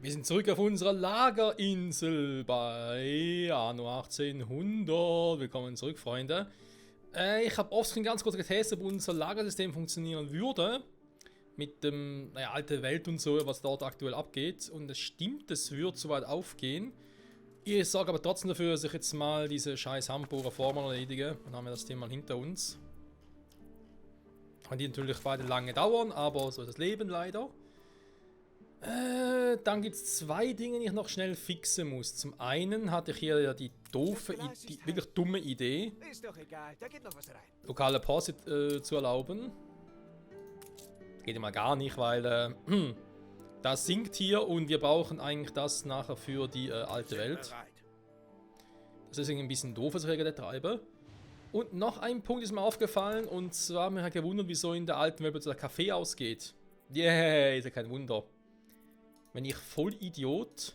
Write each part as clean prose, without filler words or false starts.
Wir sind zurück auf unserer Lagerinsel bei Anno 1800. Willkommen zurück, Freunde. Ich habe offscreen ganz kurz getestet, ob unser Lagersystem funktionieren würde. Mit dem, naja, alte Welt und so, was dort aktuell abgeht. Und es stimmt, es wird soweit aufgehen. Ich sorge aber trotzdem dafür, dass ich jetzt mal diese scheiß Hamburger Formel erledige. Dann haben wir das Thema mal hinter uns. Kann die natürlich beide lange dauern, aber so ist das Leben leider. Dann gibt es zwei Dinge, die ich noch schnell fixen muss. Zum einen hatte ich hier ja die doofe, wirklich dumme Idee, Ist doch egal, da geht noch was rein. lokale Pause zu erlauben. Geht immer gar nicht, weil das sinkt hier und wir brauchen eigentlich das nachher für die alte Welt. Das ist ein bisschen doof, was ich hier treibe. Und noch ein Punkt ist mir aufgefallen, und zwar habe ich mich gewundert, wieso in der alten Welt der Kaffee ausgeht. Yeah, ist ja kein Wunder. Wenn ich voll Idiot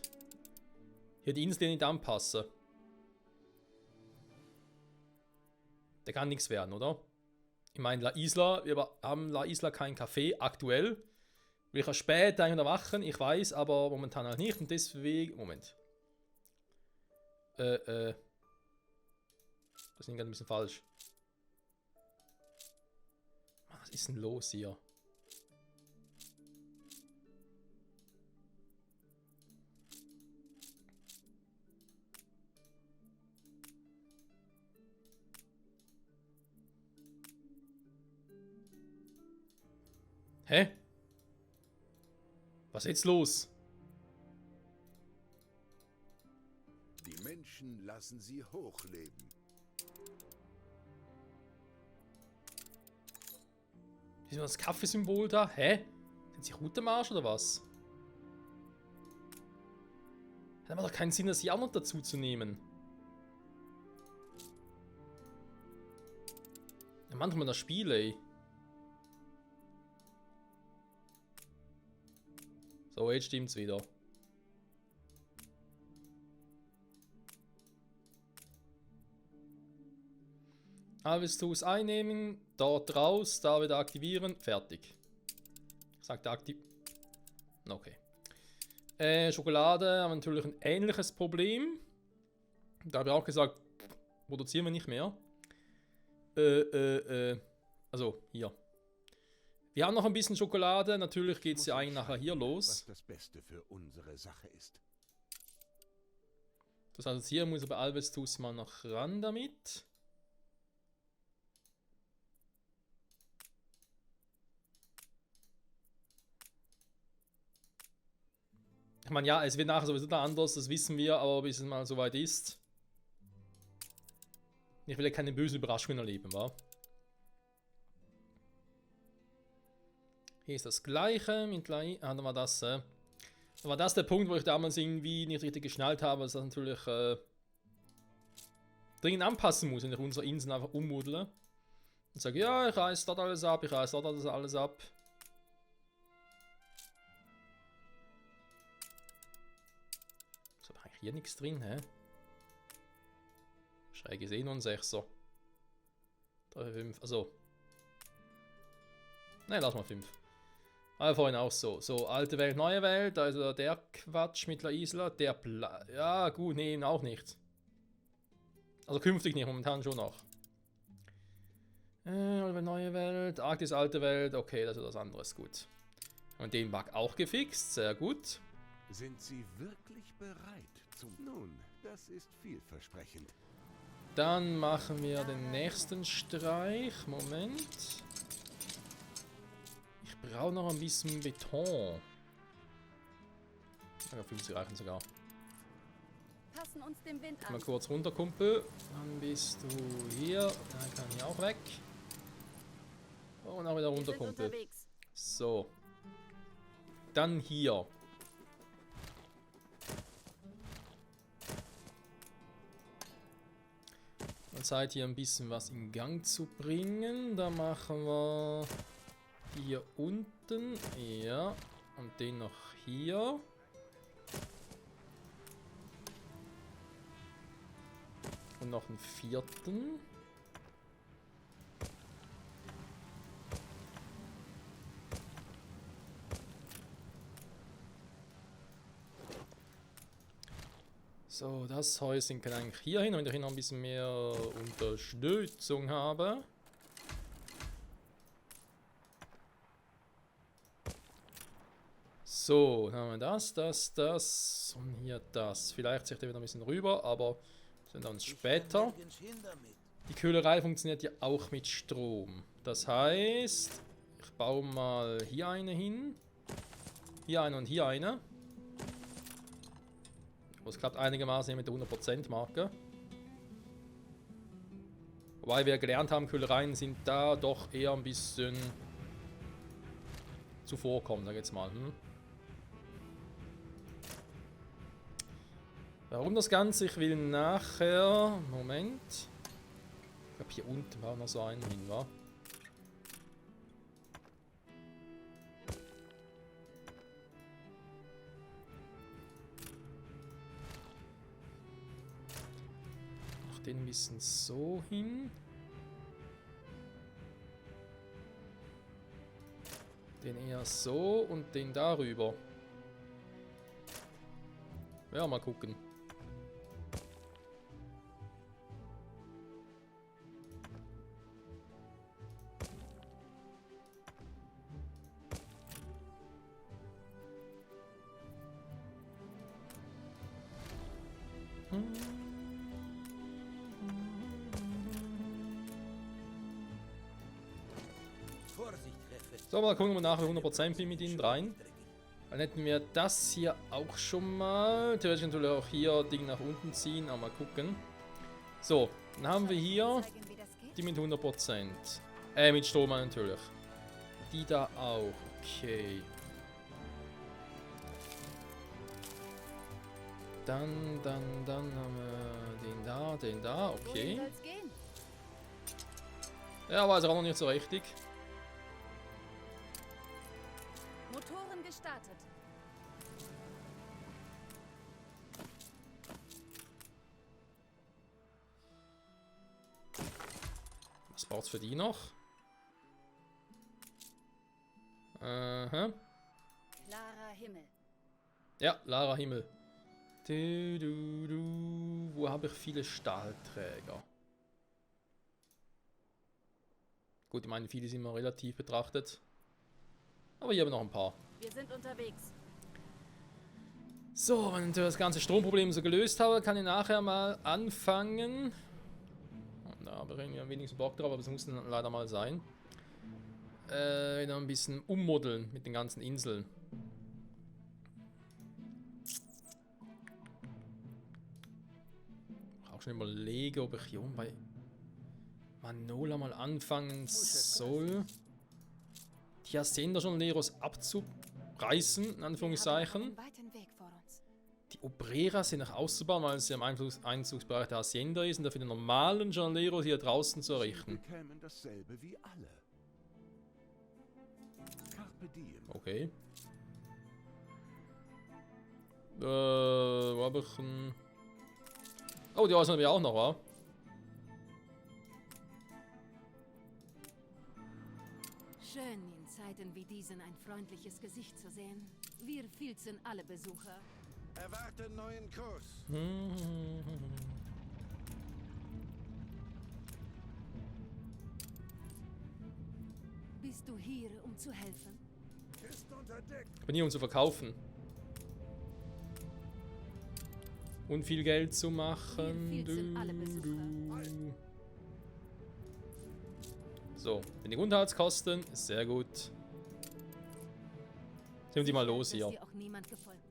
hier die Insel nicht anpasse. Der kann nichts werden, oder? Ich meine, La Isla, wir haben La Isla kein Café aktuell. Will ich auch später eigentlich erwachen, ich weiß, aber momentan halt nicht und deswegen. Moment. Das ist gerade ein bisschen falsch. Was ist denn los hier? Hä? Was ist jetzt los? Die Menschen lassen sie hochleben. Ist das Kaffeesymbol da? Hä? Sind sie gut am Arsch oder was? Hat aber doch keinen Sinn, das hier auch noch dazu zu nehmen. Ja, manchmal das Spiel, ey. So, jetzt stimmt's wieder. Alles Tools einnehmen, dort raus, da wieder aktivieren, fertig. Sagt er aktiv. Okay. Schokolade haben wir natürlich ein ähnliches Problem. Da habe ich auch gesagt, produzieren wir nicht mehr. Also, hier. Wir haben noch ein bisschen Schokolade, natürlich geht es ja eigentlich nachher hier los. Was das Beste für unsere Sache ist. Das heißt, hier muss aber Alvestus mal noch ran damit. Ich meine, ja, es wird nachher sowieso da anders, das wissen wir, aber bis es mal soweit ist. Ich will ja keine bösen Überraschungen erleben, wa? Hier ist das gleiche mit dann war das. Dann war das der Punkt, wo ich damals irgendwie nicht richtig geschnallt habe, dass das natürlich dringend anpassen muss, wenn ich unsere Inseln einfach ummodele. Und sage, ja, ich reiß dort alles ab, ich reiß dort alles ab. Ist aber eigentlich hier nichts drin, hä? Schräge sehen und 6er. 3, 5, also. Nein, lass mal 5. Aber vorhin auch so. So, alte Welt, neue Welt, also der Quatsch mit La Isla, ja, gut, nee, auch nicht. Also künftig nicht, momentan schon noch. Neue Welt, Arktis, alte Welt, okay, das ist was anderes, gut. Und den Bug auch gefixt, sehr gut. Sind sie wirklich bereit zum... Nun, das ist vielversprechend. Dann machen wir den nächsten Streich, Moment. Ich brauche noch ein bisschen Beton. Ja, 50 reichen sogar. Passen uns dem Wind Mal an. kurz runter, Kumpel. Dann bist du hier. Dann kann ich auch weg. Und auch wieder Wir runter, sind Kumpel. unterwegs. So. Dann hier. Und Zeit hier ein bisschen was in Gang zu bringen. Da machen wir hier unten. Ja. Und den noch hier. Und noch einen vierten. So, das Häuschen kann eigentlich hier hin, wenn ich hier noch ein bisschen mehr Unterstützung habe. So, dann haben wir das und hier das. Vielleicht zieht er wieder ein bisschen rüber, aber sind wir uns später. Die Köhlerei funktioniert ja auch mit Strom. Das heißt, ich baue mal hier eine hin. Hier eine und hier eine. Das klappt einigermaßen mit der 100% Marke. Wobei wir gelernt haben, Köhlereien sind da doch eher ein bisschen zuvorkommen, sag ich jetzt mal. Warum das Ganze? Ich will nachher... Moment. Ich glaube, hier unten war noch so einen hin, wa? Mach den ein bisschen so hin. Den eher so und den darüber. Ja, mal gucken. So, mal gucken, ob wir nachher 100% bin mit ihnen rein. Dann hätten wir das hier auch schon mal. Theoretisch natürlich auch hier Ding nach unten ziehen, aber mal gucken. So, dann haben wir hier die mit 100%. Mit Strom natürlich. Die da auch. Okay. Dann haben wir den da, okay. Ja, weiß auch noch nicht so richtig. Motoren gestartet. Was braucht's für die noch? Aha. Klarer Himmel. Ja, Lara Himmel. Wo habe ich viele Stahlträger? Gut, ich meine, viele sind mal relativ betrachtet. Aber hier haben wir noch ein paar. Wir sind unterwegs. So, wenn ich das ganze Stromproblem so gelöst habe, kann ich nachher mal anfangen. Und da habe ich wenigstens Bock drauf, aber das muss dann leider mal sein. Wieder ein bisschen ummodeln mit den ganzen Inseln. Auch schon überlege, ob ich hier oben bei Manola mal anfangen soll, die Hacienda-Journaleros abzureißen, in Anführungszeichen. Die Obreras hier nach auszubauen, weil sie im Einzugsbereich der Hacienda ist und dafür die normalen Journaleros hier draußen zu errichten. Sie bekämen dasselbe wie alle. Carpe diem. Okay. Wo hab ich ein... Oh, die Häuser haben wir auch noch, wa? Schön, in Zeiten wie diesen ein freundliches Gesicht zu sehen. Wir filzen alle Besucher. Erwarte neuen Kurs. Bist du hier, um zu helfen? Ist unter Deck. Ich bin hier, um zu verkaufen. Und viel Geld zu machen. Wir filzen alle Besucher. So, wenig Unterhaltskosten, ist sehr gut. Sind die mal los hier. Ist dir auch niemand gefolgt.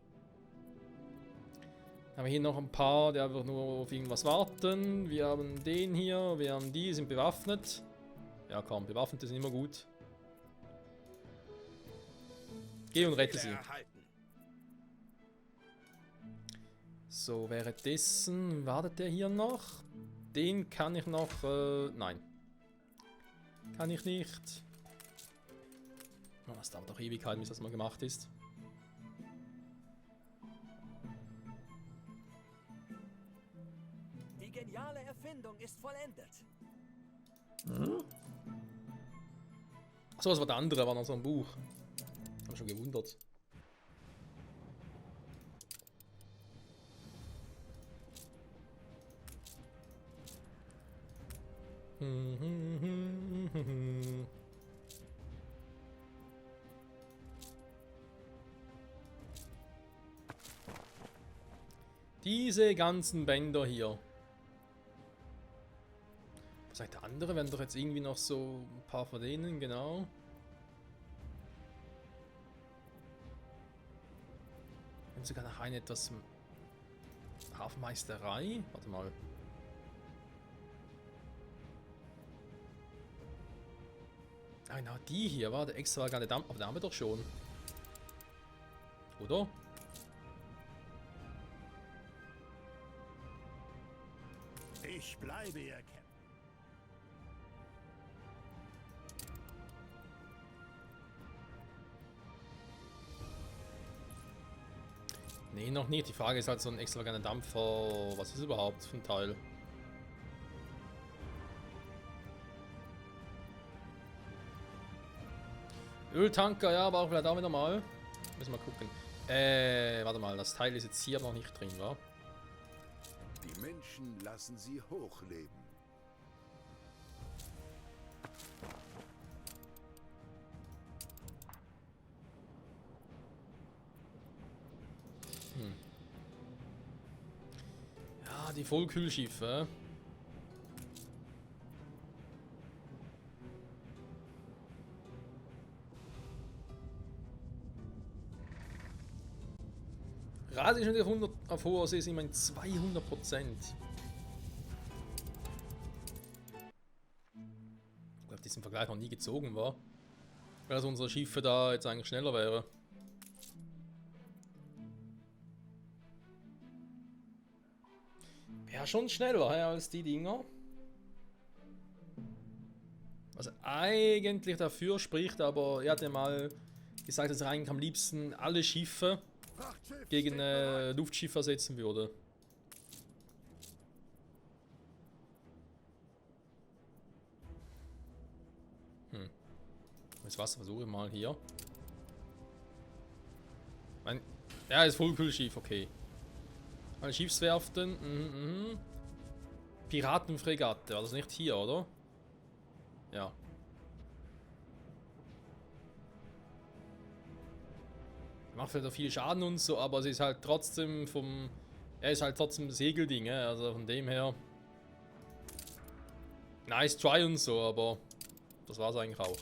Haben wir hier noch ein paar, die einfach nur auf irgendwas warten. Wir haben den hier, wir haben die, sind bewaffnet. Ja komm, Bewaffnete sind immer gut. Geh und rette sie. So, währenddessen wartet der hier noch. Den kann ich noch, nein. Kann ich nicht. Oh, das dauert doch Ewigkeiten, bis das mal gemacht ist. Die geniale Erfindung ist vollendet. Achso, das war der andere, war noch so ein Buch. Hab mich schon gewundert. Diese ganzen Bänder hier. Was sagt der andere? Werden doch jetzt irgendwie noch so ein paar von denen, genau. Wir haben sogar noch eine etwas Hafenmeisterei. Warte mal. Ah, genau, die hier war der extravagante Dampf. Aber da haben wir doch schon. Oder? Ich bleibe Ihr Captain. Nee, noch nicht. Die Frage ist halt so ein extravaganter Dampfer. Was ist überhaupt für ein Teil? Öltanker, ja, aber auch vielleicht auch wieder mal. Müssen wir mal gucken. Warte mal, das Teil ist jetzt hier noch nicht drin, wa? Die Menschen lassen sie hochleben. Ja, die Vollkühlschiffe. Gerade schon auf 100 auf hoher See sind wir in 200%. Ich glaube, diesen Vergleich noch nie gezogen war. Weil also unsere Schiffe da jetzt eigentlich schneller wäre. Ja, schon schneller als die Dinger. Was eigentlich dafür spricht, aber er hat ja mal gesagt, dass er eigentlich am liebsten alle Schiffe Frachtschiff gegen steht bereit. Luftschiffe ersetzen würde. Das Wasser versuche ich mal hier. Ja, ist Vollkühlschiff, okay. Alle Schiffswerften. Piratenfregatte, war das nicht hier, oder? Ja. Macht halt auch viel Schaden und so, aber es ist halt trotzdem er ist halt trotzdem ein Segelding, also von dem her. Nice try und so, aber das war's eigentlich auch.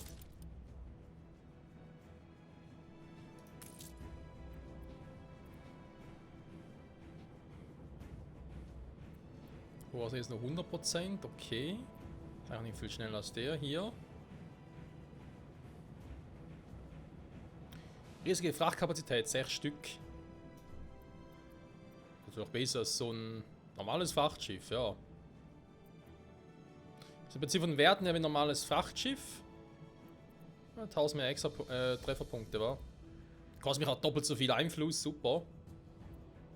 Oh, also jetzt noch 100%, okay. Eigentlich nicht viel schneller als der hier. Riesige Frachtkapazität, 6 Stück. Das ist doch besser als so ein normales Frachtschiff, ja. Also im Prinzip von den Werten her wie ein normales Frachtschiff. Ja, 1000 mehr extra Trefferpunkte, war. Kostet mich auch doppelt so viel Einfluss, super.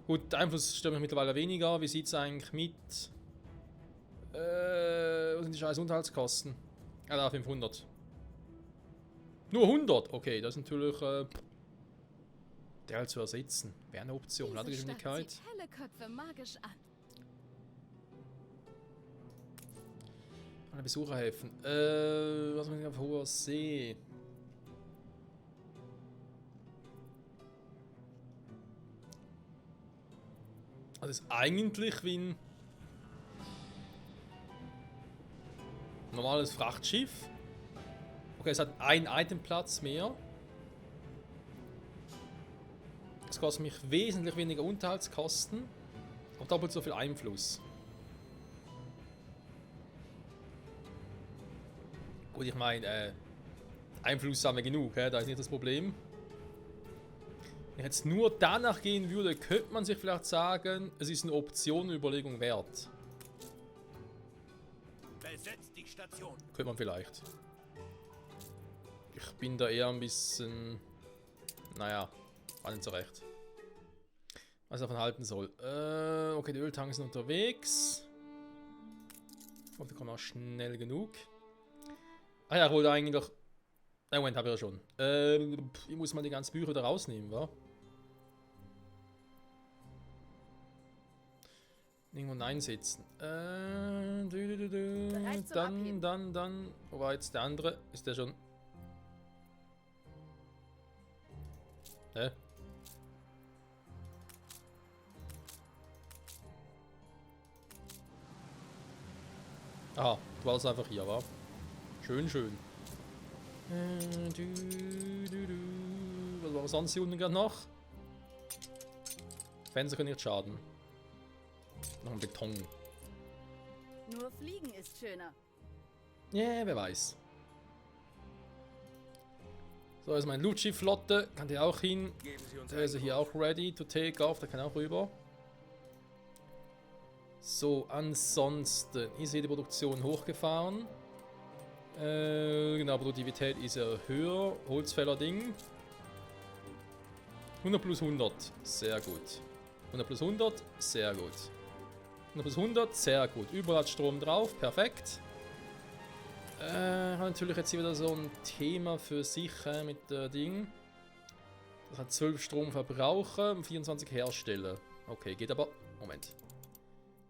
Gut, Einfluss stört mich mittlerweile weniger. Wie sieht es eigentlich mit... was sind die scheiß Unterhaltskosten? Ah, da 500. Nur 100? Okay, das ist natürlich... der halt zu ersetzen. Wäre eine Option. Diese Stadt Ladegeschwindigkeit. zieht helle Köpfe magisch an. Alle Besucherhäfen. Was haben wir auf hoher See? Also ist eigentlich wie ein normales Frachtschiff. Okay, es hat einen Itemplatz mehr. Es kostet mich wesentlich weniger Unterhaltskosten und doppelt so viel Einfluss. Gut, ich meine, Einfluss haben wir genug, da ist nicht das Problem. Wenn ich jetzt nur danach gehen würde, könnte man sich vielleicht sagen, es ist eine Option, eine Überlegung wert. Besetzt die Station. Könnte man vielleicht. Ich bin da eher ein bisschen... Naja, war nicht so recht. Was ich davon halten soll. Okay, die Öltanks sind unterwegs. Ich hoffe, die kommen auch schnell genug. Ah ja, ich wollte eigentlich doch... Moment, habe ich ja schon. Ich muss mal die ganzen Bücher da rausnehmen, wa? Irgendwo einsetzen. Bereit zum Abheben. Dann. Wo war jetzt der andere? Ist der schon... Aha, du warst einfach hier, wa? Schön, schön. Was war sonst hier unten gerade noch? Fenster können nicht schaden. Noch ein Beton. Nur Fliegen ist schöner. Ja, yeah, wer weiß. So, ist meine Lucci-Flotte. Kann die auch hin. Der ist hier auch ready to take off. Der kann auch rüber. So, ansonsten ist hier die Produktion hochgefahren. Genau, Produktivität ist ja höher. Holzfäller-Ding. 100 plus 100. Sehr gut. 100 plus 100. Sehr gut. 100 plus 100. Sehr gut. Überall hat Strom drauf. Perfekt. Hat natürlich jetzt hier wieder so ein Thema für sich mit der Ding. Das hat 12 Stromverbraucher und 24 Hersteller. Okay, geht aber. Moment.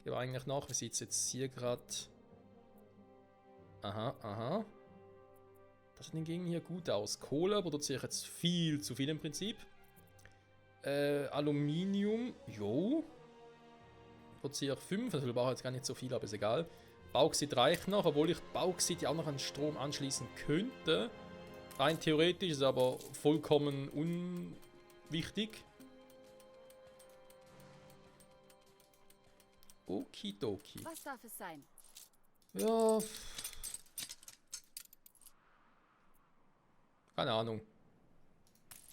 Geht aber eigentlich nach. Wie sieht es jetzt hier gerade? Aha, aha. Das sieht hingegen hier gut aus. Kohle produziere ich jetzt viel zu viel im Prinzip. Aluminium. Jo. Produziere ich 5. Also ich brauche jetzt gar nicht so viel, aber ist egal. Bauxit reicht noch, obwohl ich Bauxit ja auch noch an Strom anschließen könnte. Rein theoretisch ist es aber vollkommen unwichtig. Okidoki. Was darf es sein? Ja. Keine Ahnung.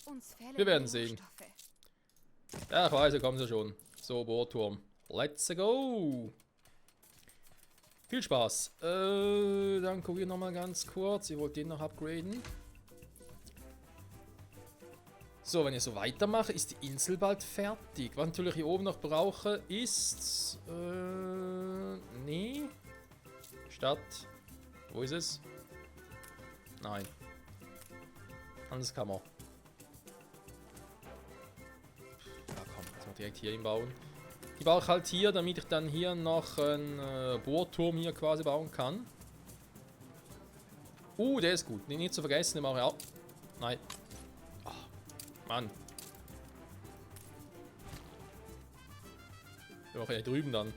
Uns fehlen Wir werden die sehen. Rohstoffe. Ja, ich weiß, da kommen sie schon. So, Bohrturm. Let's go! Viel Spaß. Dann gucke ich nochmal ganz kurz. Ich wollte den noch upgraden. So, wenn ich so weitermache, ist die Insel bald fertig. Was natürlich hier oben noch brauche, ist... nee. Stadt. Wo ist es? Nein. Handelskammer. Ja komm, jetzt mal direkt hier hinbauen. Die baue ich halt hier, damit ich dann hier noch einen Bohrturm hier quasi bauen kann. Der ist gut. Nicht zu vergessen, den mache ich auch. Nein. Ach, Mann. Den mache ich hier drüben dann.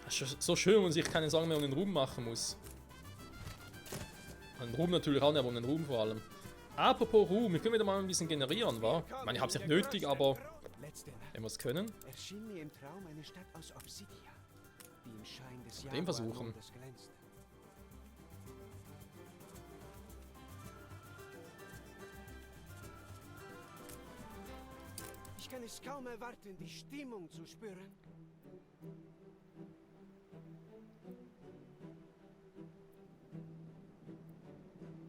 Das ist so schön, wenn man sich keine Sorgen mehr um den Ruhm machen muss. Den Ruhm natürlich auch nicht, aber um den Ruhm vor allem. Apropos Ruhm, ich können wieder mal ein bisschen generieren, wa? Ich meine, ich habe es nicht nötig, aber wenn wir es können. Erschien mir im Traum eine Stadt aus Obsidian, die im Schein des Den versuchen. Jaguarmondes glänzte. Ich kann es kaum erwarten, die Stimmung zu spüren.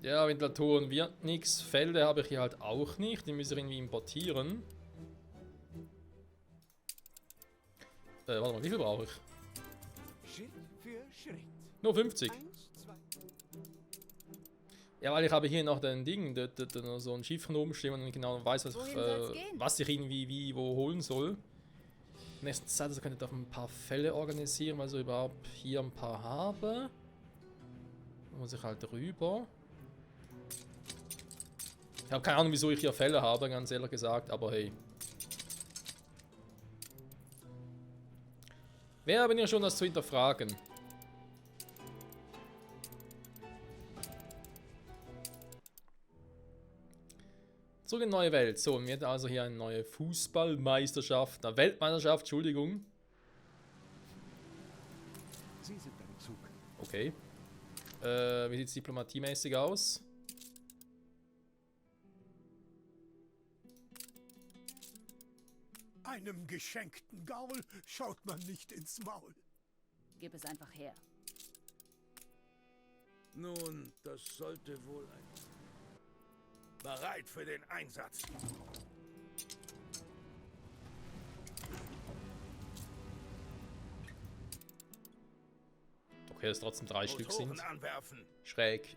Ja, Ventilatoren wird nichts. Felder habe ich hier halt auch nicht. Die müssen wir irgendwie importieren. Warte mal, wie viel brauche ich? Schritt für Schritt. Nur 50. 1, 2. Ja, weil ich habe hier noch den Ding, dort so ein Schiff rumstehen und ich genau weiß, Wohin soll's gehen? was ich irgendwie wie wo holen soll. Nächste Zeit, also könnte ich doch ein paar Fälle organisieren, weil ich überhaupt hier ein paar habe. Da muss ich halt rüber. Ich habe keine Ahnung, wieso ich hier Fälle habe, ganz ehrlich gesagt, aber hey. Wer bin ich schon, das zu hinterfragen? Zurück in die neue Welt. So, wir hätten also hier eine neue Fußballmeisterschaft, eine Weltmeisterschaft, Entschuldigung. Sie sind ein Zug. Okay. Wie sieht es diplomatiemäßig aus? Einem geschenkten Gaul schaut man nicht ins Maul. Gib es einfach her. Nun, das sollte wohl ein... Bereit für den Einsatz. Okay, dass trotzdem 3 Stück sind. Motoren anwerfen. Schräg.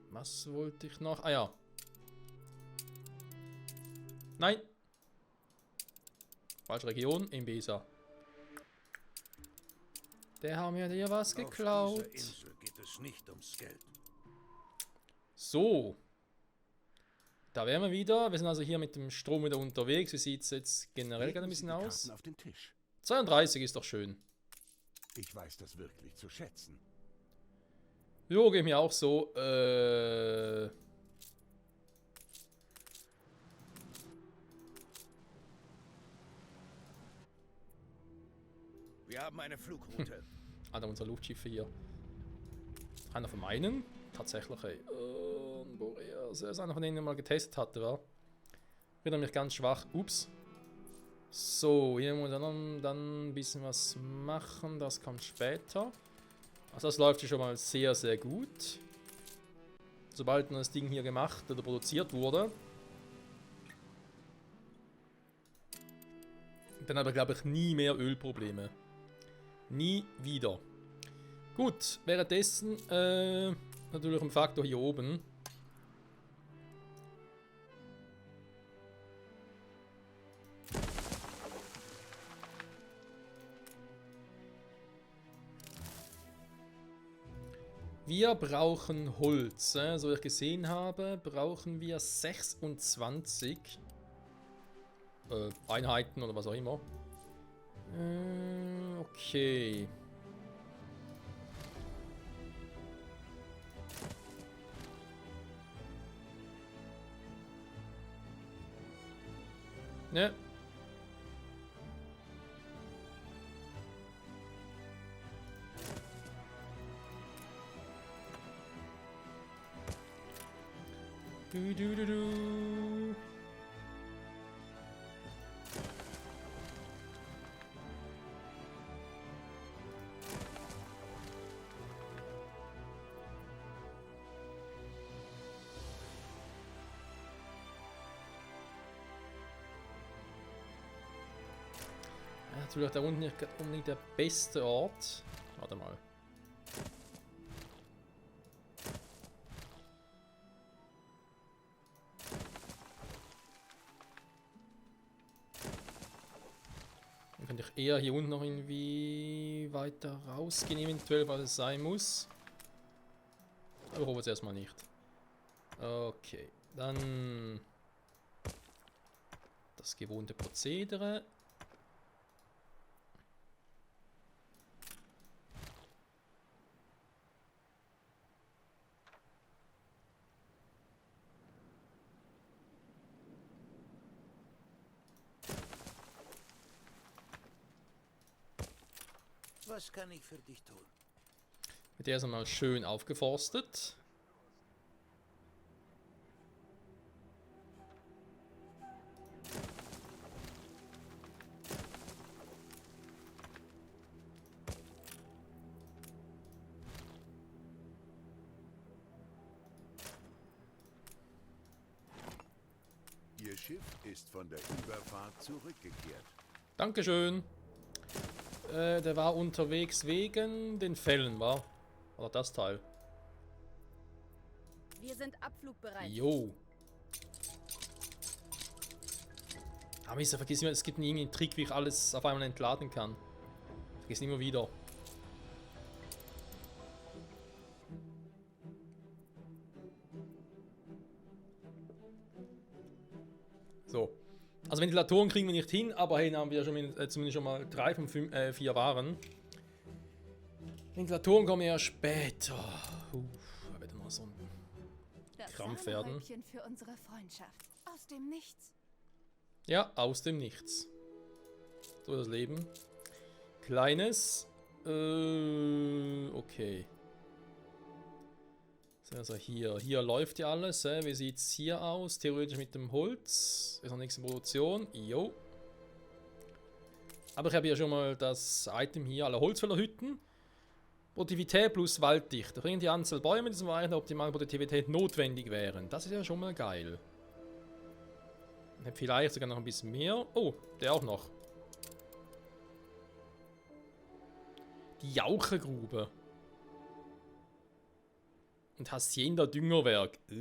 Was wollte ich noch? Ah ja. Nein. Falsche Region, Imbesa. Der haben ja dir was geklaut. Auf dieser Insel geht es nicht ums Geld. So. Da wären wir wieder. Wir sind also hier mit dem Strom wieder unterwegs. Wie sieht es jetzt generell gerade ein bisschen Legen Sie die aus? Karten auf den Tisch. 32 ist doch schön. Ich weiß das wirklich zu schätzen. Jo, geht mir auch so. Wir haben eine Flugroute. Einer unserer Luftschiffe hier. Einer von meinen? Tatsächlich, ey. Boreas. Er ist einer von denen, den ich mal getestet hatte, war. Wird nämlich ganz schwach. Ups. So, hier muss dann ein bisschen was machen. Das kommt später. Also das läuft schon mal sehr, sehr gut. Sobald das Ding hier gemacht oder produziert wurde. Dann aber, glaube ich, nie mehr Ölprobleme. Nie wieder. Gut, währenddessen natürlich ein Faktor hier oben. Wir brauchen Holz. So wie ich gesehen habe, brauchen wir 26 Einheiten oder was auch immer. Okay. Ne. Du. Ja, natürlich da unten nicht unbedingt der beste Ort. Warte mal. Dann könnte ich eher hier unten noch irgendwie weiter rausgehen, eventuell, weil es sein muss. Aber holen wir es erstmal nicht. Okay, dann das gewohnte Prozedere. Was kann ich für dich tun? Mit der ist einmal schön aufgeforstet. Ihr Schiff ist von der Überfahrt zurückgekehrt. Dankeschön. Der war unterwegs wegen den Fällen, war? Oder das Teil? Wir sind abflugbereit. Jo. Aber ich vergiss immer, es gibt nie einen Trick, wie ich alles auf einmal entladen kann. Vergiss immer wieder. So. Also Ventilatoren kriegen wir nicht hin, aber hey, haben wir ja schon zumindest schon mal 3 von 4 Waren. Ventilatoren kommen ja später. Da wird mal so ein Krampf werden. Sahnehäubchen für unsere Freundschaft. Aus dem Nichts. Ja, aus dem Nichts. So das Leben. Kleines. Okay. Also hier läuft ja alles. Wie sieht es hier aus? Theoretisch mit dem Holz. Ist noch nichts in Produktion. Jo. Aber ich habe hier schon mal das Item hier, alle Holzfällerhütten. Produktivität plus Walddichte. Bringen die Anzahl Bäume in diesem Bereich der optimalen Produktivität notwendig wären. Das ist ja schon mal geil. Vielleicht sogar noch ein bisschen mehr. Oh, der auch noch. Die Jauchegrube. Und Hacienda Düngerwerk. Vor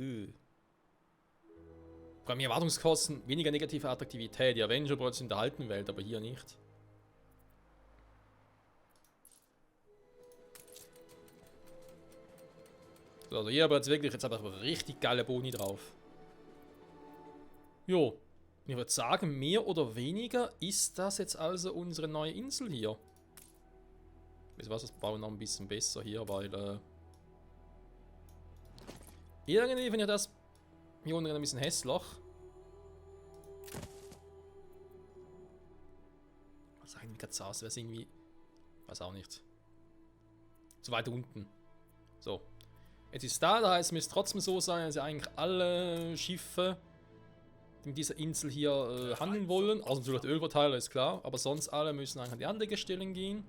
allem Erwartungskosten, weniger negative Attraktivität. Die Avenger Boards in der alten Welt, aber hier nicht. So, also hier aber jetzt wirklich jetzt einfach richtig geile Boni drauf. Jo. Ich würde sagen, mehr oder weniger ist das jetzt also unsere neue Insel hier. Weißt du was, das bauen wir noch ein bisschen besser hier, weil irgendwie finde ich das hier unten ein bisschen hässlich. Was sag ich denn gerade aus? Wäre es irgendwie... Weiß auch nicht. Zu weit unten. So. Jetzt ist da, da heißt es müsste trotzdem so sein, dass ja eigentlich alle Schiffe die mit dieser Insel hier handeln wollen. Also natürlich der Ölverteiler ist klar, aber sonst alle müssen eigentlich an die Anlegestellen gehen.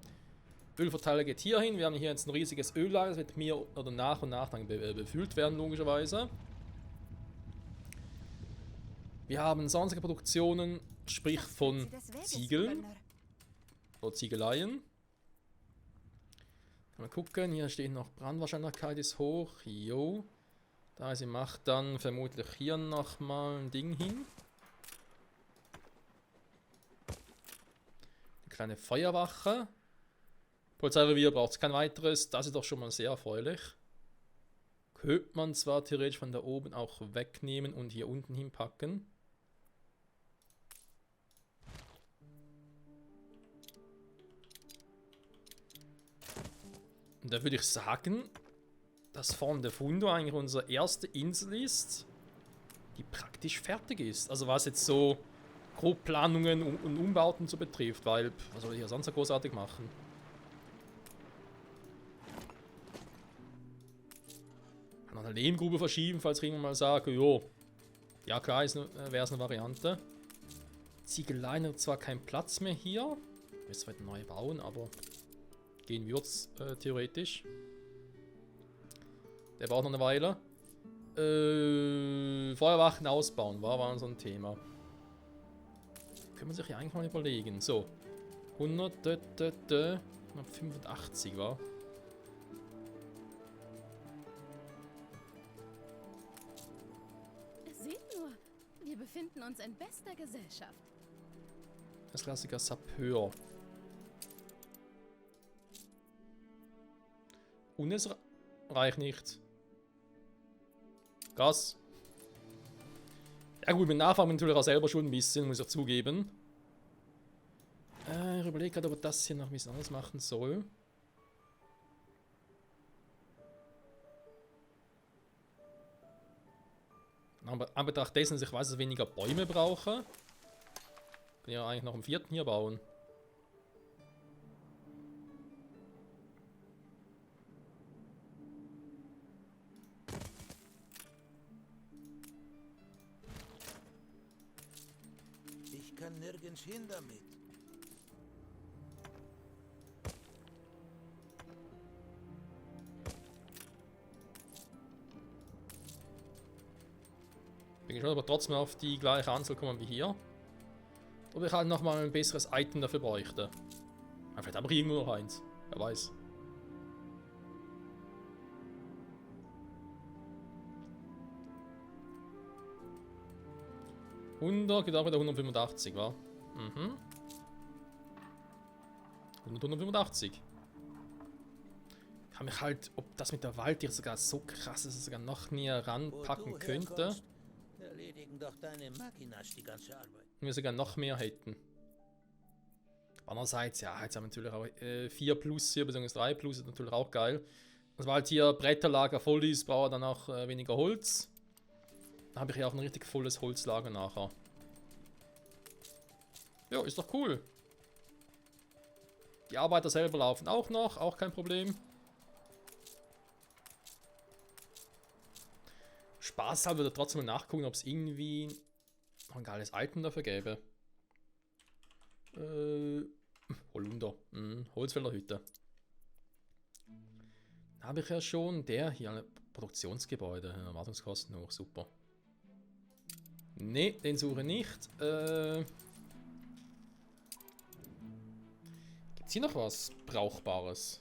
Ölverteiler geht hier hin. Wir haben hier jetzt ein riesiges Öllager, das wird mir oder nach und nach dann befüllt werden, logischerweise. Wir haben sonstige Produktionen, sprich von Ziegeln oder Ziegeleien. Mal gucken, hier steht noch Brandwahrscheinlichkeit ist hoch. Jo. Da sie macht dann vermutlich hier nochmal ein Ding hin. Eine kleine Feuerwache. Polizeirevier braucht es kein weiteres. Das ist doch schon mal sehr erfreulich. Könnte man zwar theoretisch von da oben auch wegnehmen und hier unten hinpacken. Und da würde ich sagen, dass Form de Fundo eigentlich unsere erste Insel ist, die praktisch fertig ist. Also was jetzt so grob Planungen und Umbauten so betrifft, weil, was soll ich hier sonst so großartig machen? Kann noch eine Lehmgrube verschieben, falls ich irgendwann mal sage, jo, ja klar, wäre es eine Variante. Ziegeleien hat zwar keinen Platz mehr hier, müssen wir neu bauen, aber gehen wir es theoretisch. Der braucht noch eine Weile. Feuerwachen ausbauen, war so ein Thema. Können wir sich ja eigentlich mal überlegen. So. 185 war. Seht nur, wir befinden uns in bester Gesellschaft. Das Klassiker Sapeur. Und es reicht nicht. Gas. Ja gut, mit Nachfragen bin ich natürlich auch selber schon ein bisschen, muss ich zugeben. Ich überlege gerade, ob ich das hier noch ein bisschen anders machen soll. Aber an Betracht dessen, dass ich weiß, dass ich weniger Bäume brauche, kann ich ja eigentlich noch einen vierten hier bauen. Ich kann nirgends hin damit. Bin gespannt, aber trotzdem auf die gleiche Anzahl kommen wie hier. Oder ich halt nochmal ein besseres Item dafür bräuchte. Vielleicht habe ich irgendwo noch eins. Wer weiß. Geht auch wieder 185, wa? Mhm. 185. Kann mich halt, ob das mit der Waldtier sogar so krass ist, dass es sogar noch näher ranpacken könnte. Erledigen doch deine Machinas die ganze Arbeit. Und wir sogar noch mehr hätten. Andererseits, ja, jetzt haben wir natürlich auch 4 plus hier, beziehungsweise 3 plus ist natürlich auch geil. Also weil halt hier Bretterlager voll ist, brauche ich dann auch weniger Holz. Dann habe ich ja auch ein richtig volles Holzlager nachher. Ja, ist doch cool. Die Arbeiter selber laufen auch noch, auch kein Problem. Spaß halber würde trotzdem mal nachgucken, ob es irgendwie noch ein geiles Item dafür gäbe. Holunder. Holzfällerhütte. Habe ich ja schon. Der hier, ein Produktionsgebäude. Erwartungskosten hoch, super. Ne, den suche ich nicht. Gibt es hier noch was Brauchbares?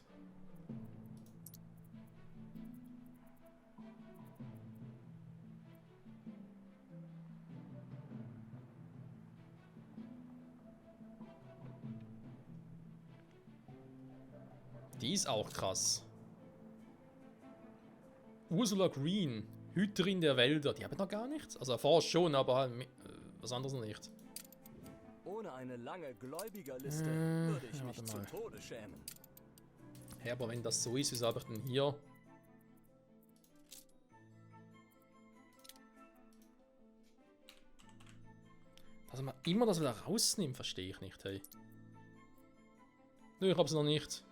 Die ist auch krass. Ursula Green, Hüterin der Wälder. Die haben noch gar nichts. Also erforscht schon, aber halt, was anderes noch nicht. Ohne eine lange Gläubigerliste würde ich ja, mich warte zu mal. Tode schämen. Ja, aber wenn das so ist, wieso habe ich denn hier? Dass man immer das wieder rausnimmt, verstehe ich nicht, hey. Nö, ich hab's noch nicht.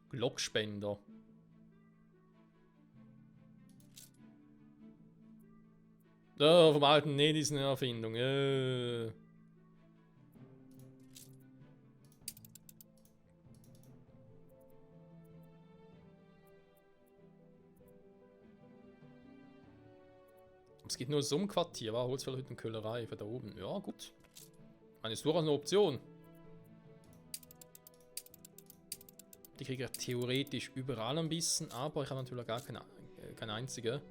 Glockspender. Oh, vom alten Nedis eine Erfindung. Es geht nur so ein Quartier, war Holzfällerhüttenköhlerei von da oben. Ja, gut. Meine ist durchaus eine Option. Die kriege ich theoretisch überall ein bisschen, aber ich habe natürlich gar keine einzige.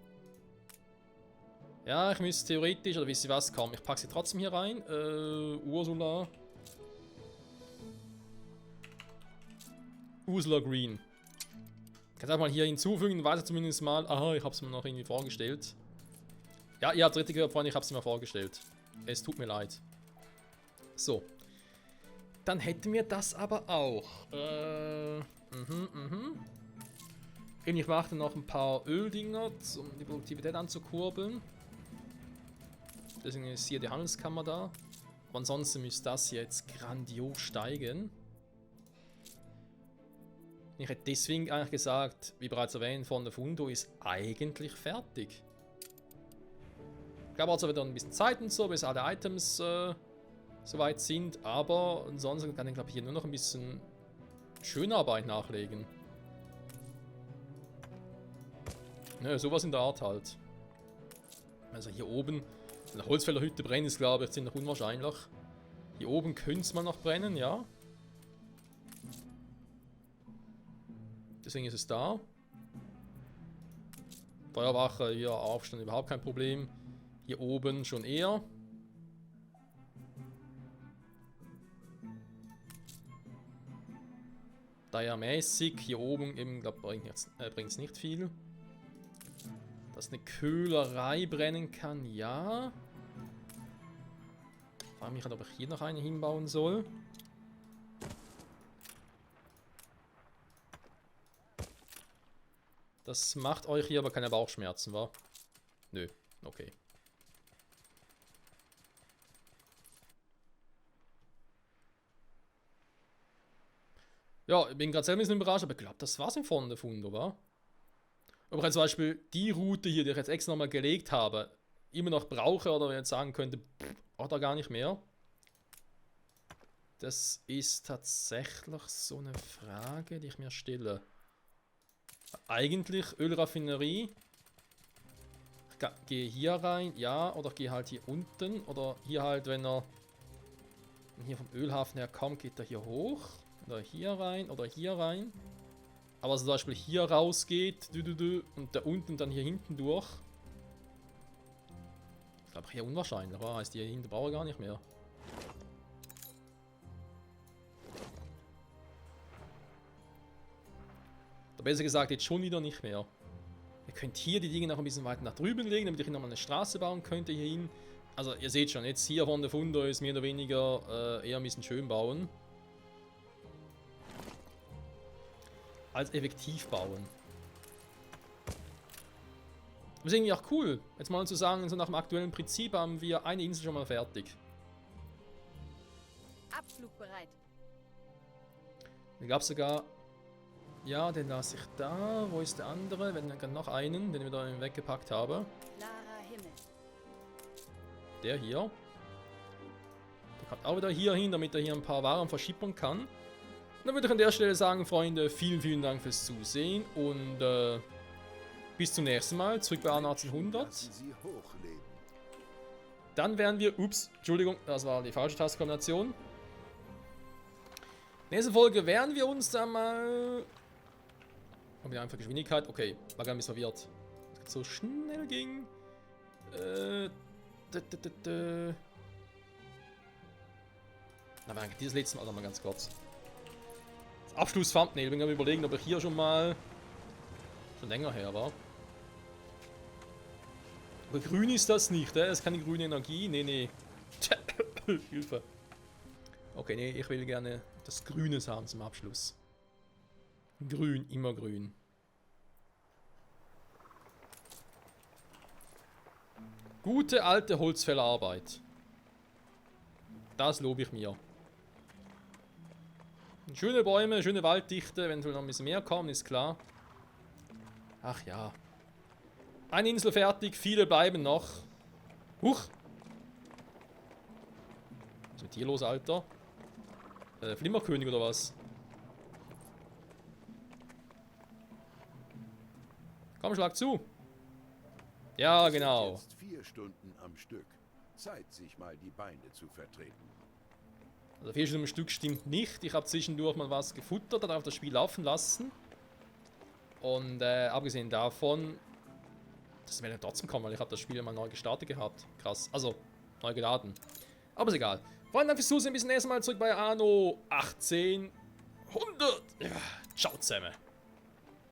Ja, ich müsste theoretisch, oder wisst ihr was, komm, ich packe sie trotzdem hier rein. Ursula. Ursula Green. Ich kann es einfach mal hier hinzufügen, weiß ich zumindest mal. Aha, ich habe es mir noch irgendwie vorgestellt. Ja, ihr habt es richtig gehört, Freunde, ich habe es mir vorgestellt. Es tut mir leid. So. Dann hätten wir das aber auch. Ich mache noch ein paar Öldinger, um die Produktivität anzukurbeln. Deswegen ist hier die Handelskammer da. Aber ansonsten müsste das hier jetzt grandios steigen. Ich hätte deswegen eigentlich gesagt, wie bereits erwähnt, von der Fundo ist eigentlich fertig. Ich glaube also wieder ein bisschen Zeit und so, bis alle Items soweit sind. Aber ansonsten kann ich glaube ich hier nur noch ein bisschen Schönarbeit nachlegen. Ne, sowas in der Art halt. Also hier oben, eine Holzfällerhütte brennen ist glaube ich ziemlich unwahrscheinlich. Hier oben könnte es mal noch brennen, ja. Deswegen ist es da. Feuerwache, hier Aufstand überhaupt kein Problem. Hier oben schon eher. Da ja mäßig. Hier oben eben, glaube ich, bringt es nicht viel. Dass eine Köhlerei brennen kann, ja. Ich frage mich halt, ob ich hier noch eine hinbauen soll. Das macht euch hier aber keine Bauchschmerzen, wa? Nö, okay. Ja, ich bin gerade selber ein bisschen überrascht, aber ich glaube, das war's im Von der Fundo, wa? Aber ich zum Beispiel die Route hier, die ich jetzt extra nochmal gelegt habe, immer noch brauche oder jetzt sagen könnte, oder gar nicht mehr. Das ist tatsächlich so eine Frage, die ich mir stelle. Eigentlich Ölraffinerie. Ich gehe hier rein, ja, oder gehe halt hier unten. Oder hier halt, wenn er hier vom Ölhafen her kommt, geht er hier hoch. Oder hier rein, oder hier rein. Aber zum Beispiel hier rausgeht, und da unten dann hier hinten durch. Ich glaube, hier unwahrscheinlich, aber heißt hier hinten brauche ich gar nicht mehr. Oder besser gesagt, jetzt schon wieder nicht mehr. Ihr könnt hier die Dinge noch ein bisschen weiter nach drüben legen, damit ich hier nochmal eine Straße bauen könnte hier hin. Also ihr seht schon, jetzt hier von der Fundo ist mehr oder weniger eher ein bisschen schön bauen. Als effektiv bauen. Das ist irgendwie auch cool. Jetzt mal zu sagen, so nach dem aktuellen Prinzip haben wir eine Insel schon mal fertig. Abflugbereit. Da gab es sogar... Ja, den lasse ich da. Wo ist der andere? Wir haben noch einen, den ich wieder weggepackt habe. Klarer Himmel. Der hier. Der kommt auch wieder hier hin, damit er hier ein paar Waren verschippern kann. Dann würde ich an der Stelle sagen, Freunde, vielen, vielen Dank fürs Zusehen und bis zum nächsten Mal, zurück bei Anno 1800. Lassen Sie hochleben. Dann werden wir, ups, Entschuldigung, das war die falsche Tastenkombination. Nächste Folge werden wir uns dann mal... Haben wir einfach Geschwindigkeit? Okay, war gar nicht verwirrt. Das so schnell ging. Na, war eigentlich dieses letzte Mal noch mal ganz kurz. Abschluss-Thumbnail. Ich bin gerade überlegen, ob ich hier schon mal... Schon länger her war. Aber grün ist das nicht, das ist keine grüne Energie. Nee, nee. Hilfe. Okay, nee, ich will gerne das Grünes haben zum Abschluss. Grün, immer grün. Gute alte Holzfällerarbeit. Das lobe ich mir. Schöne Bäume, schöne Walddichte, wenn noch ein bisschen mehr kommen, ist klar. Ach ja. Eine Insel fertig, viele bleiben noch. Huch! Was ist mit dir los, Alter? Flimmerkönig oder was? Komm, schlag zu! Ja, Es sind genau. Jetzt 4 Stunden am Stück. Zeit, sich mal die Beine zu vertreten. Also 4 Stunden am Stück stimmt nicht. Ich habe zwischendurch mal was gefuttert, dann auf das Spiel laufen lassen. Und abgesehen davon, das werde ich trotzdem kommen, weil ich habe das Spiel mal neu gestartet gehabt. Krass. Also, neu geladen. Aber ist egal. Freunde, Dank fürs Zusehen. Bis zum nächsten Mal zurück bei Anno 1800. Ja, ciao zusammen.